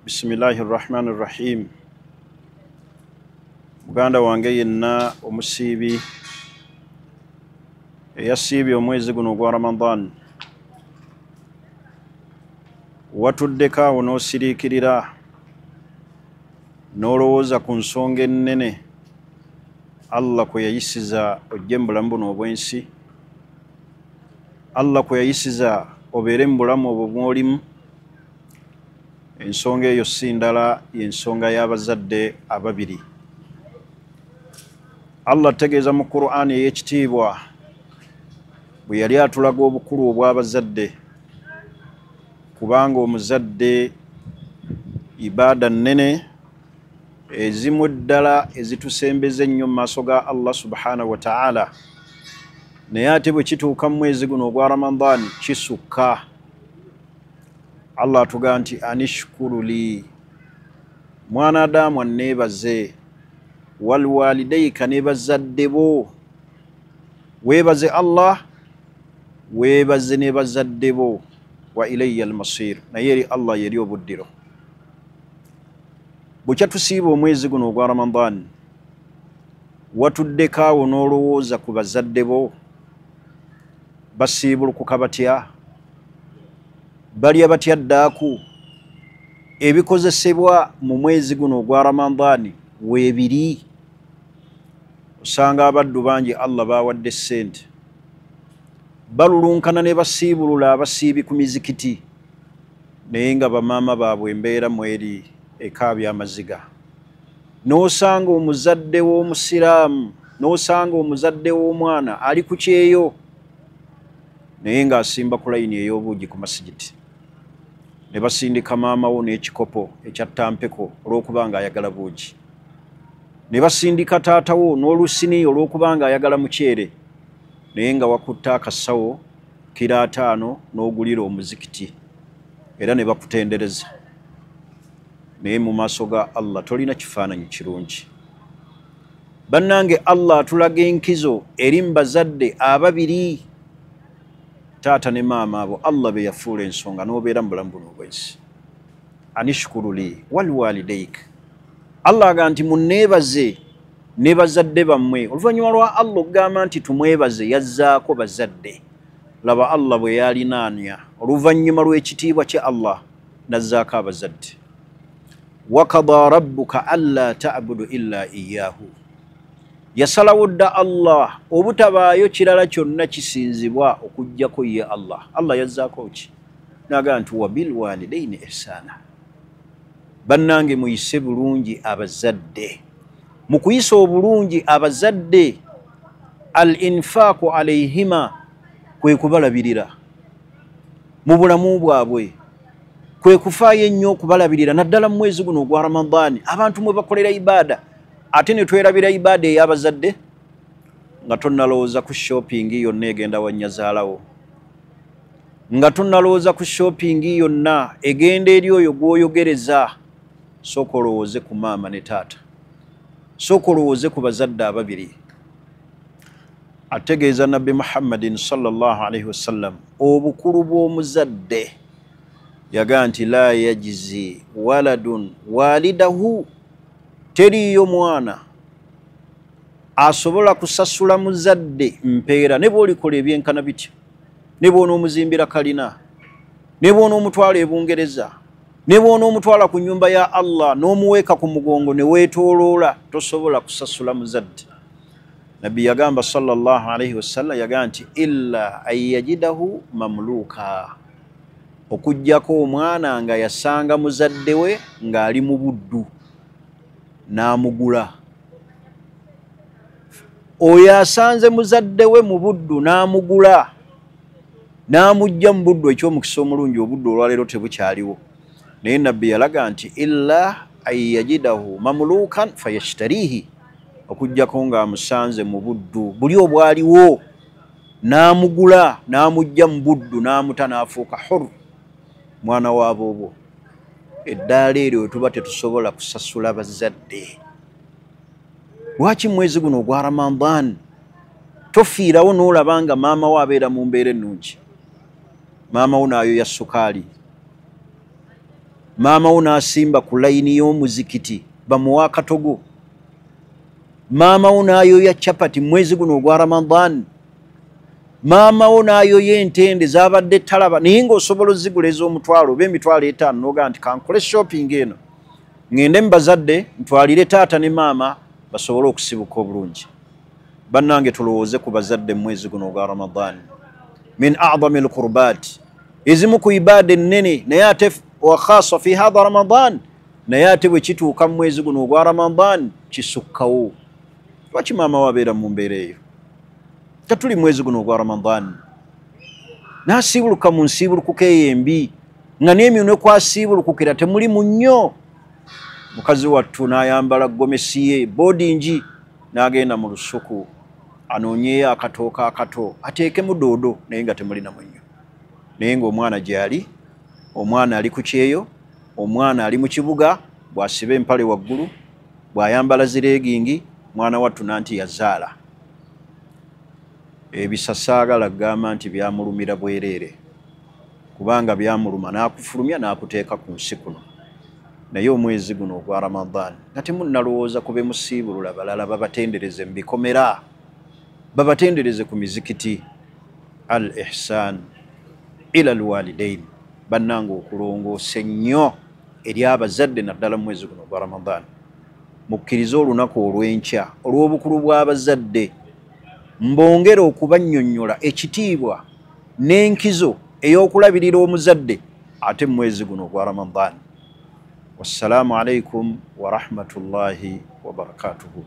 Bismillahirrahmanirrahim. Muganda wange yenna omusiibi eyasiibye omwezi guno ogwa Ramadan, watuddeko awo n'osiriikirira n'olowooza ku nsonga ennene Allah kwe yayisiza ojje mu bulamu buno obw'ensi, Allah kwe yayisiza obeere mu bulamu obwo bw'olimu. Ensonga eyo si ndala y'ensonga y'abazadde ababiri. Allah ategeeza mu Qur'an ey'ekitiibwa bwe yali atulaga obukulu obw'abazadde, kubanga omuzadde ibaada nnene ezimu ddala ezitusembeza ennyo mu maaso ga Allah subhanahu wa ta'ala, naye ate bwe kituuka mu mwezi guno ogwa Ramadan kisukka. Allah atugaa nti anishkuru li, mwana Adamu anneebaze, walwalidayka ne bazadde bo. Weebaze Allah, weebaze ne bazadde bo, wa ilayya almasir, naye eri Allah yeri obuddiro. Bukya tusiiba omwezi guno ogwa Ramadan, watuddeko awo n'olowooza ku bazadde bo, basiibulukuka batya, balya batya ddaaku. Ebikozesebwa mu mwezi guno ogwa Ramadan weebiri. Osanga abaddu bangi Allah bawadde ssente, balulunkana ne basiibulula abasiibi ku mizikiti, naye nga bamaama baabwe embeera mweri ekaabya amaziga. N'osanga omuzadde w'omusiraamu, n'osanga omuzadde w'omwana ali ku kyeyo, naye ng'asimba ku layini ey'obuugi ku masigiti, ne basindika maama wo n'ekikopo ekyattampeko olw'okuba ng'ayagala buugi, ne basindika taata wo n'olusini olw'okuba ng'ayagala muceere, naye nga wakutte akasawo kiro 5 n'ogulira omuzikiti, era ne bakutendereza. Naye mu maaso ga Allah tolina kifaananyi kirungi. Bannange, Allah atulaga enkizo eri mu bazadde ababiri, taata ne maama abo Allah be yafuula ensonga n'obeera mu bulamu buno obw'ensi. Anishkuru li walwalidayka, Allah aga nti munneebaze ne bazadde bammwe. Oluvannyuma lwa Allah okugamba nti tumwebaze, yazzaako bazadde. Laba Allah bwe yalinaanya oluvannyuma lw'ekitiibwa kya Allah nazzaako abazadde. Wakada rabbuka alla ta'budu illa iyyahu, yasalawo dda Allah obutabaayo kirala kyonna kisinzibwa okuggyako ye Allah. Allah yazzaako ki? Naga nti wabil walidaini ihsana. Bannange, muyise bulungi abazadde. Mu kuyisa obulungi abazadde, al infaaku alayhima, kwe kubalabirira mu bulamu bwabwe, kwe kufaayo ennyo okubalabirira, naddala mu mwezi guno ogwa Ramadan abantu mwe bakolera ibaada. Ate ne twerabira ibaada ey'abazadde nga tonnalowooza ku shopping yonna egenda wannyazaalawo, nga tonnalowooza ku shopping yonna egenda eri oyo gw'oyogereza. Sooka olowooze ku maama ne taata, sooka olowooze ku bazadde ababiri. Ategeeza Nabbi Muhammadin sallallahu alaihi wasallam obukulu bw'omuzadde, yagaa nti la yajizi waladun walidahu, teriyo mwana asobola kusasula muzadde mpeera ne bw'olikola ebyenkana bityo, ne bw'onoomuzimbira kalina, ne bw'onoomutwala e Bungereza, ne bw'onoomutwala ku nnyumba ya Allah n'omuweeka ku mugongo ne weetooloola, tosobola kusasula muzadde. Nabbi yagamba sallallahu alaihi wasallam, yagaa nti illa an yajidahu mamluka, okuggyako omwana nga yasanga muzadde we ng'ali mu buddu n'amugula. Oyo asanze muzadde we mu buddu n'amugula n'amugja mu buddu, eky'omukisa omulungi obuddu olwaleero tebukyaliwo. Naye Nabbi yalaga nti illa an yajidahu mamlukan fayashtarihi, okuggyako ng'amusanze mu buddu buli obwaliwo n'amugula n'amugja mu buddu n'amuta n'afuuka hur, mwana waabobwo. Eddaala eryo tuba tetusobola kusasula bazadde. Lwaki mwezi guno ogwa Ramadan tofiirawo n'olaba nga maama wo abeera mu mbeera ennungi, maama wo naayo ya sukaali, maama wo n'asimba ku layini y'omuzikiti bamuwa akatogo, maama wo n'ayoya chapati mwezi guno ogwa Ramadan, maama wo n'ayoya entende zabadde talaba naye ng'osobola ozigula ez'omutwalo oba emitwalo 5 n'ogaa nti kankole shopping eno ngende mu bazadde ntwalire taata ne maama basobole okusibuka obulungi. Bannange tulowooze ku bazadde mwezi guno ogwa Ramadan, min a'zami al-qurbat, ezimu ku ibaada ennene naye ate wa khassa fi hadha Ramadan, naye ate bwe kituuka mu mwezi guno ogwa Ramadan kisukkawo. Lwaki maama wabeera mu mbeera eyo? Katuli mwezi guno ogwa Ramadan n'asiibuluka mu nsiibulukuko eyo embi nga n'emyono kwasiibulukukira temuli mu nnyo. Mukazi wattu n'ayambala gomesi ye boodingi n'agenda mu lusuku anoonyeyo akatooka akato ateekemu doodo naye nga temulina munnyo. Naye ng'omwana gy'ali, omwana ali ku kyeyo, omwana ali mu kibuga, bw'asiba empale waggulu, bw'ayambala zireegingi, mwana wattu nanti yazaala. Ebisasaagala gamba nti byamulumira bwereere, kubanga byamuluma n'akufulumya n'akuteeka ku nsi kuno. Naye omwezi guno ogwa Ramadan nga temunnalowooza kube musiibulula balala babatendereze mu bikomera, babatendereze ku mizikiti. Al ihsan ila alwalidain, bannange okulongoosa ennyo eri abazadde naddala mwezi guno ogwa Ramadan. Mukkirize olunaku olw'enkya olw'obukulu bw'abazadde mbongera okubannyonnyola ekitiibwa n'enkizo ey'okulabirira omuzadde ate mwezi guno ogwa Ramadan. Wassalamu alaikum wa rahmatullahi wa barakatuhu.